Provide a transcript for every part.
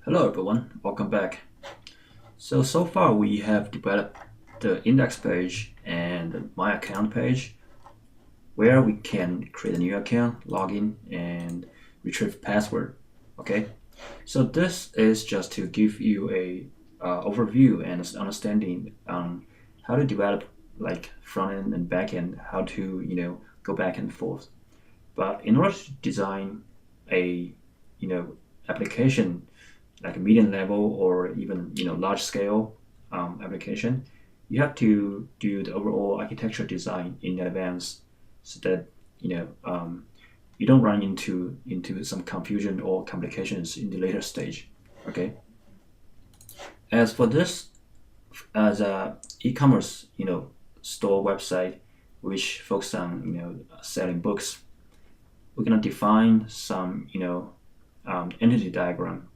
Hello everyone, welcome back. So far we have developed the index page and the my account page where we can create a new account, login, and retrieve password. Okay, so this is just to give you a overview and understanding on how to develop like front end and back end, how to go back and forth. But in order to design a you know application like a medium level or even large scale application, you have to do the overall architecture design in advance so that you don't run into some confusion or complications in the later stage. Okay. As for this, as a e-commerce store website which focus on selling books, we're gonna define some entity diagram.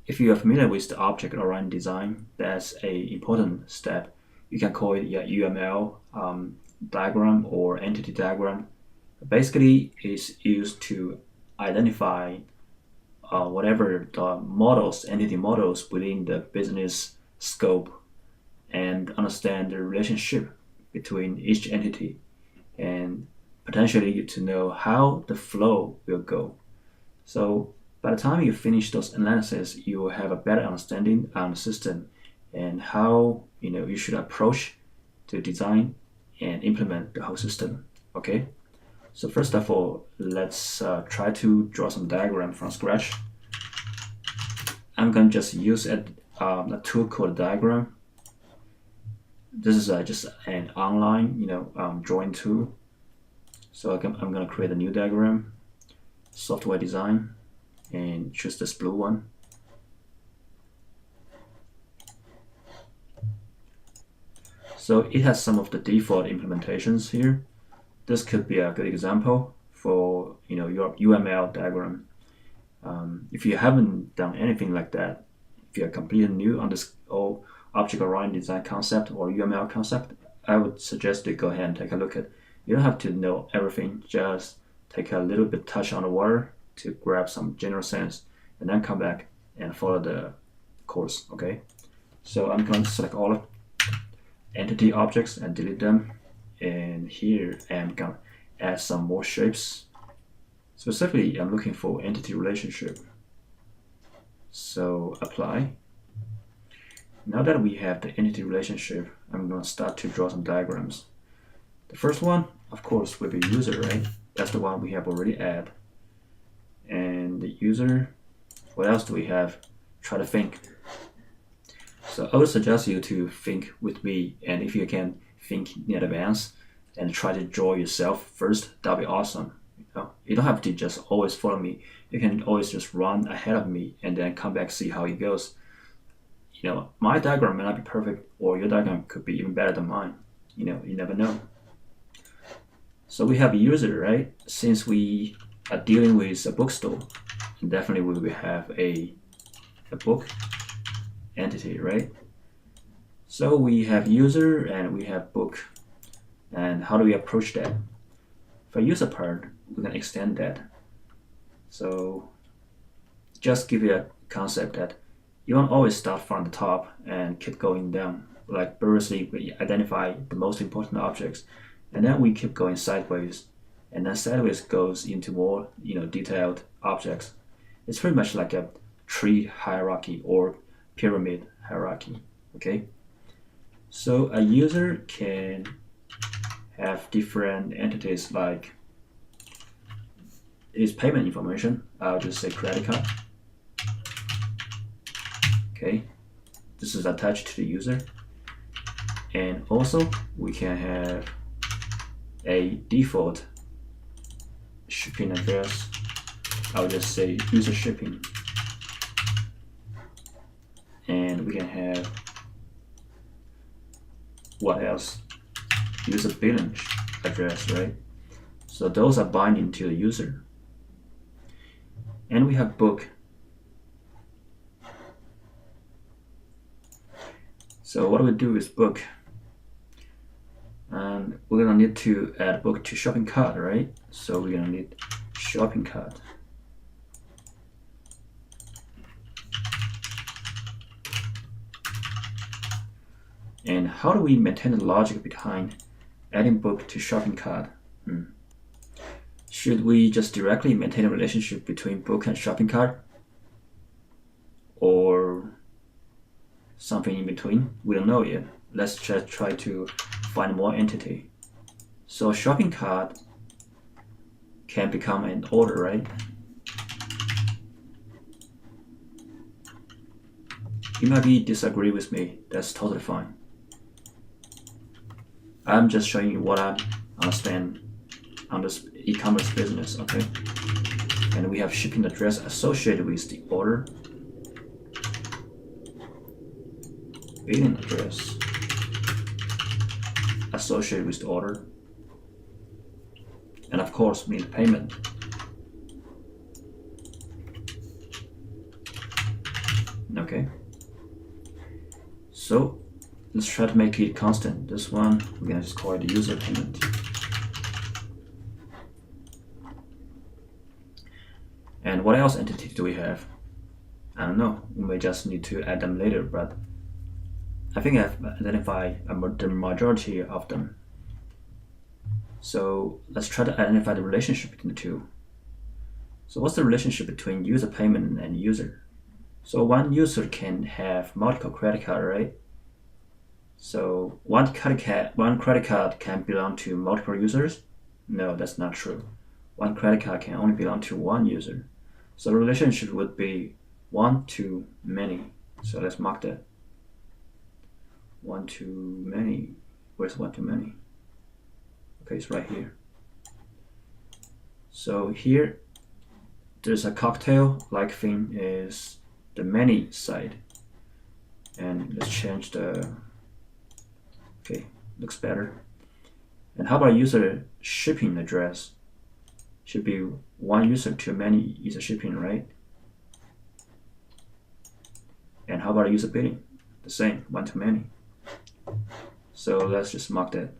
If you are familiar with the object-oriented design, that's a important step. You can call it a UML diagram or entity diagram. Basically, it's used to identify whatever the models, entity models within the business scope, and understand the relationship between each entity, and potentially to know how the flow will go. So by the time you finish those analysis, you will have a better understanding on the system and how you should approach to design and implement the whole system. Okay. So first of all, let's try to draw some diagram from scratch. I'm going to just use a tool called diagram. This is just an online drawing tool. So I'm going to create a new diagram, software design, and choose this blue one. So it has some of the default implementations here. This could be a good example for your UML diagram. If you haven't done anything like that, if you're completely new on this whole object-oriented design concept or UML concept, I would suggest you go ahead and take a look at. You don't have to know everything. Just take a little bit touch on the water to grab some general sense, and then come back and follow the course. Okay. So I'm going to select all of entity objects and delete them. And here I'm going to add some more shapes. Specifically, I'm looking for entity relationship. So apply. Now that we have the entity relationship, I'm going to start to draw some diagrams. The first one, of course, will be user, right? That's the one we have already added. And the user, what else do we have? Try to think. So I would suggest you to think with me, and if you can think in advance and try to draw yourself first, that'll be awesome. You don't have to just always follow me. You can always just run ahead of me and then come back, see how it goes. My diagram may not be perfect, or your diagram could be even better than mine. You never know. So we have a user, right? Since we are dealing with a bookstore, definitely we will have a book entity, right? So we have user and we have book. And how do we approach that? For user part, we can extend that. So just give you a concept that you won't always start from the top and keep going down. Like previously, we identify the most important objects, and then we keep going sideways, and then sideways goes into more detailed objects. It's pretty much like a tree hierarchy or pyramid hierarchy. Okay. So a user can have different entities like its payment information. I'll just say credit card. Okay, this is attached to the user. And also we can have a default shipping address. I'll just say user shipping. And we can have what else? User billing address, right? So those are binding to the user. And we have book. So what do we do with book? And we're gonna need to add book to shopping cart, right? So we're gonna need shopping cart. And how do we maintain the logic behind adding book to shopping cart? Should we just directly maintain a relationship between book and shopping cart? Or something in between? We don't know yet. Let's just try to find more entity. So shopping cart can become an order, right? You might disagree with me. That's totally fine. I'm just showing you what I understand on this e-commerce business, okay? And we have shipping address associated with the order, billing address associated with the order, and of course we need payment. Okay, so let's try to make it constant. This one we're gonna just call it the user payment. And what else entity do we have? I don't know, we may just need to add them later, but I think I've identified the majority of them. So let's try to identify the relationship between the two. So what's the relationship between user payment and user? So one user can have multiple credit cards, right? So one credit card can belong to multiple users? No, that's not true. One credit card can only belong to one user. So the relationship would be one to many. So let's mark that. One to many. Where's one to many? Okay, it's right here. So here, there's a cocktail-like thing is the many side. And let's change the, okay, looks better. And how about user shipping address? Should be one user to many user shipping, right? And how about user billing? The same, one to many. So let's just mark that.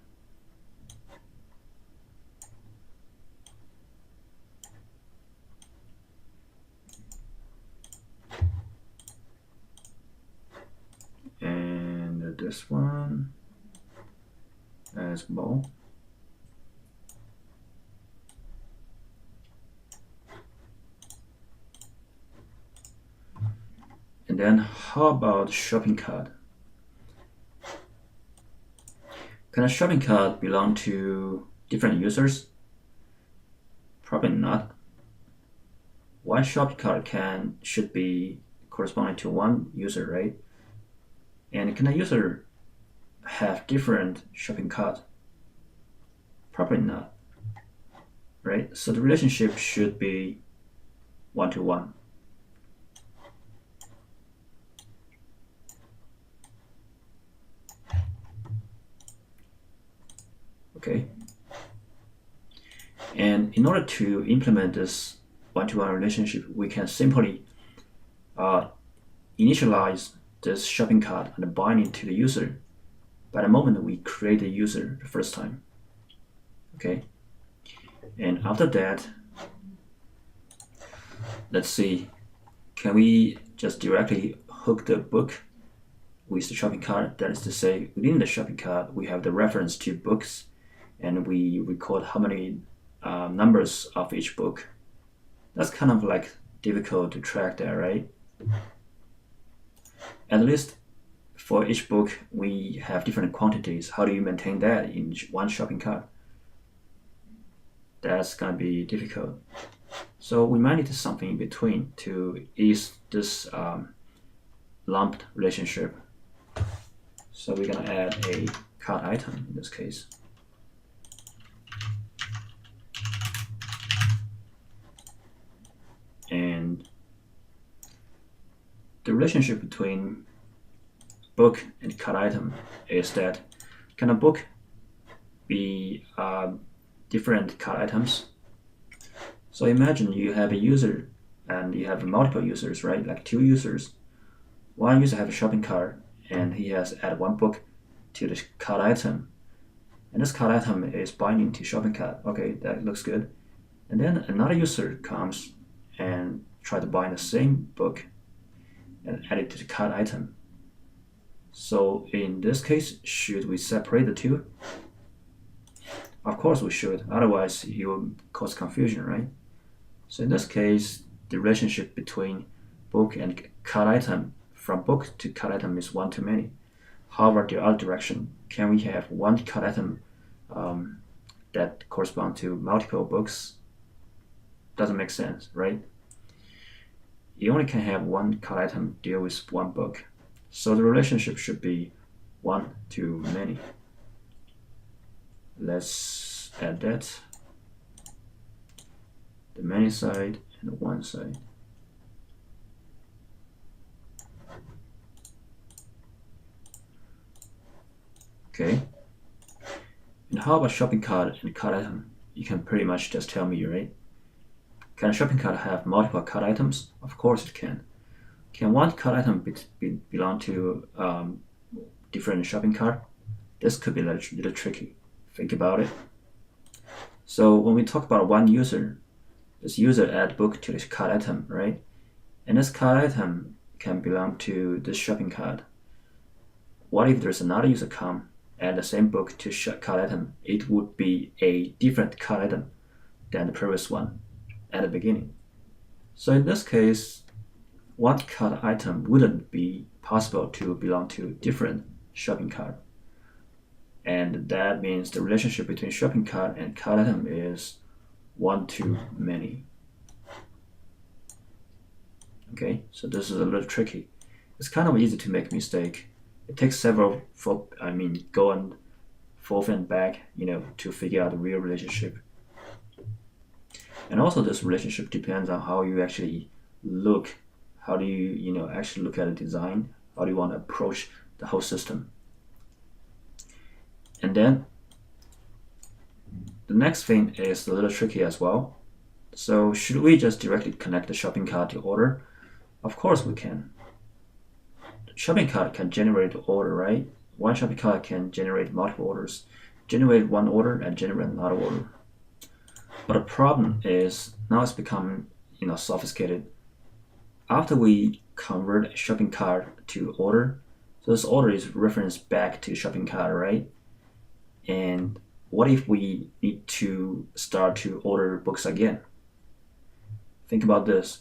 And this one as well. And then how about shopping cart? Can a shopping cart belong to different users? Probably not. One shopping cart should be corresponding to one user, right? And can a user have different shopping cart? Probably not, right? So the relationship should be one-to-one. Okay. And in order to implement this one-to-one relationship, we can simply initialize this shopping cart and bind it to the user by the moment we create the user the first time. Okay. And after that, let's see, can we just directly hook the book with the shopping cart? That is to say, within the shopping cart, we have the reference to books, and we record how many numbers of each book. That's kind of like difficult to track there, right? At least for each book, we have different quantities. How do you maintain that in one shopping cart? That's gonna be difficult. So we might need something in between to ease this lumped relationship. So we're gonna add a cart item in this case. And the relationship between book and cart item is that can a book be different cart items? So imagine you have a user and you have multiple users, right? Like two users. One user has a shopping cart and he has added one book to the cart item. And this cart item is binding to shopping cart. Okay, that looks good. And then another user comes and try to bind the same book and add it to the cart item. So in this case, should we separate the two? Of course we should, otherwise it will cause confusion, right? So in this case, the relationship between book and cut item from book to cut item is one to many. However, the other direction, can we have one cut item that correspond to multiple books? Doesn't make sense, right? You only can have one cut item deal with one book. So the relationship should be one to many. Let's add that. The many side and the one side. Okay. And how about shopping cart and cart item? You can pretty much just tell me, right? Can a shopping cart have multiple cart items? Of course it can. Can one cart item belong to different shopping cart? This could be a little tricky. Think about it. So when we talk about one user, this user add book to this cart item, right? And this cart item can belong to this shopping cart. What if there's another user come add the same book to cart item? It would be a different cart item than the previous one at the beginning. So in this case, one cart item wouldn't be possible to belong to different shopping cart. And that means the relationship between shopping cart and cart item is one to many. Okay, so this is a little tricky. It's kind of easy to make a mistake. It takes several, going forth and back, to figure out the real relationship. And also this relationship depends on how you actually look. How do you, actually look at the design? How do you want to approach the whole system? And then the next thing is a little tricky as well. So should we just directly connect the shopping cart to order? Of course we can. The shopping cart can generate the order, right? One shopping cart can generate multiple orders. Generate one order and generate another order. But the problem is now it's become sophisticated. After we convert a shopping cart to order, so this order is referenced back to shopping cart, right? And what if we need to start to order books again? Think about this.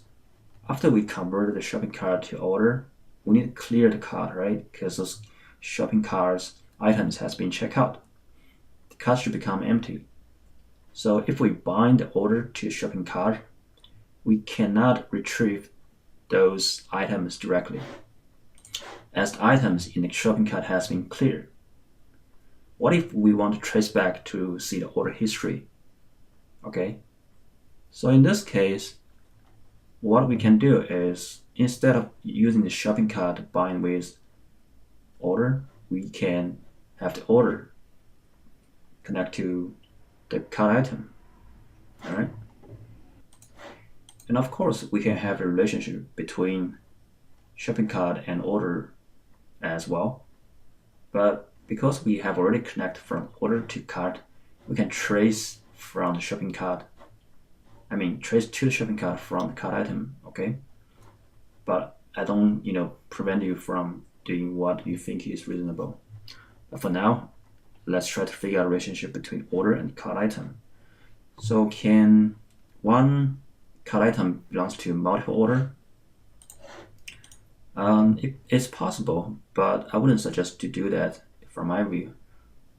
After we converted the shopping cart to order, we need to clear the cart, right? Because those shopping cart's items has been checked out. The cart should become empty. So if we bind the order to shopping cart, we cannot retrieve those items directly, as the items in the shopping cart has been cleared. What if we want to trace back to see the order history? Okay, so in this case, what we can do is instead of using the shopping cart bind with order, we can have the order connect to the cart item. All right. And of course, we can have a relationship between shopping cart and order as well. But because we have already connected from order to cart, we can trace from the shopping cart. Trace to the shopping cart from the cart item, okay? But I don't, prevent you from doing what you think is reasonable. But for now, let's try to figure out a relationship between order and cart item. So can one cart item belongs to multiple order? It's possible, but I wouldn't suggest to do that from my view.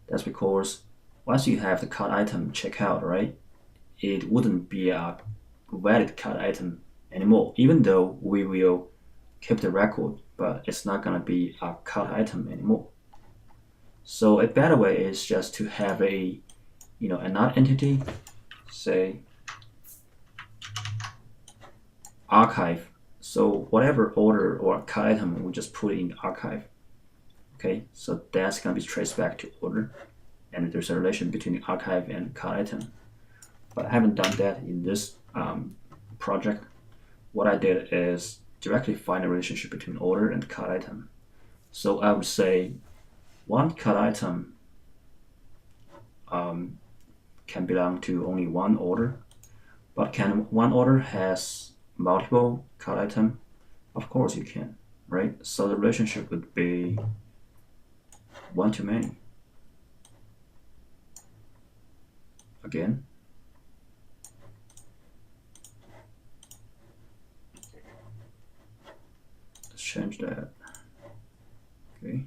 That's because once you have the cart item checked out, right, it wouldn't be a valid cart item anymore, even though we will keep the record, but it's not going to be a cart item anymore. So a better way is just to have another entity, say archive. So whatever order or cart item, we just put in archive. Okay, so that's going to be traced back to order, and there's a relation between the archive and cart item. But I haven't done that in this project. What I did is directly find a relationship between order and cart item. So I would say one cart item can belong to only one order, but can one order has multiple cart item? Of course you can, right? So the relationship would be one too many. Again. Let's change that. Okay.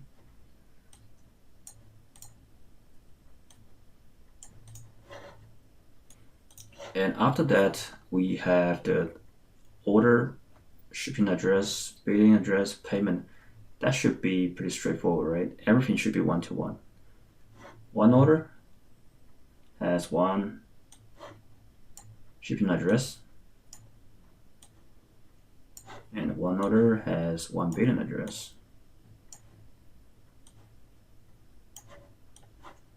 And after that, we have the order, shipping address, billing address, payment. That should be pretty straightforward, right? Everything should be one-to-one. One order has one shipping address, and one order has one billing address,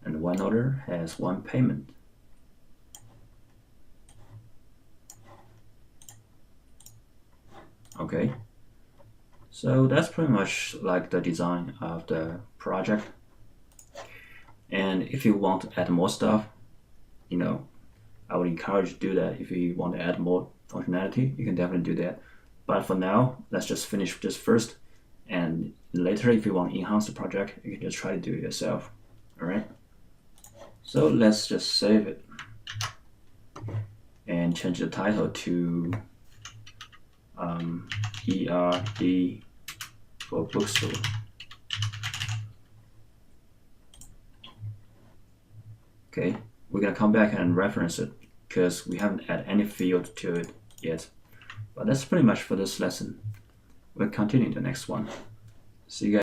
and one order has one payment. Okay, so that's pretty much like the design of the project. And if you want to add more stuff, I would encourage you to do that. If you want to add more functionality, you can definitely do that. But for now, let's just finish this first. And later, if you want to enhance the project, you can just try to do it yourself. All right. So let's just save it and change the title to ERD for bookstore. Okay, we're gonna come back and reference it because we haven't added any field to it yet. But that's pretty much for this lesson. We'll continue the next one. See you guys.